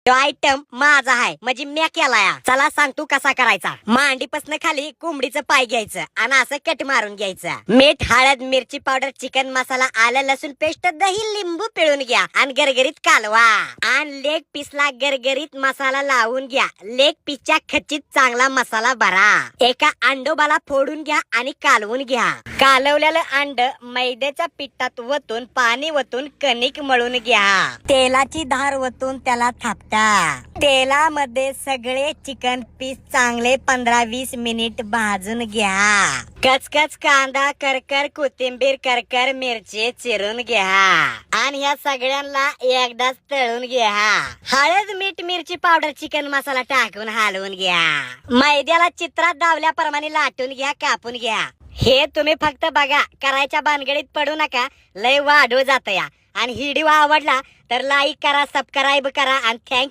तो आयटम माझा आहे म्हणजे मी केलाय. चला सांगतो कसा करायचा. मांडीपासून खाली कोंबडीचं पाय घ्यायचं आणि असं कट मारून घ्यायचं. मीठ, हळद, मिरची पावडर, चिकन मसाला, आलं लसूण पेस्ट, दही, लिंबू पिळून घ्या आणि गरगरीत कालवा. आणि लेग पीसला गरगरीत मसाला लावून घ्या. लेग पीसच्या खच्चीत चांगला मसाला भरा. एका अंडोबाला फोडून घ्या आणि कालवून घ्या. कालवलेलं अंड मैद्याच्या पिठात वतून पाणी वतून कणिक मळून घ्या. तेलाची धार वतून त्याला थापटा. तेलामध्ये सगळे चिकन पीस चांगले 15-20 मिनिट भाजून घ्या. कचकच कांदा करकर, कोथिंबीर करकर, मिरची चिरून घ्या आणि ह्या सगळ्यांना एकदाच तळून घ्या. हळद, मीठ, मिरची पावडर, चिकन मसाला टाकून हलवून घ्या. मैद्याला चित्रात दावल्याप्रमाणे लाटून घ्या, कापून घ्या. हे तुम्ही फक्त बघा, करायच्या भानगडीत पडू नका, लय वाढू जात या. आणि व्हिडिओ आवडला तर लाईक करा, सबस्क्राईब करा आणि थँक्यू.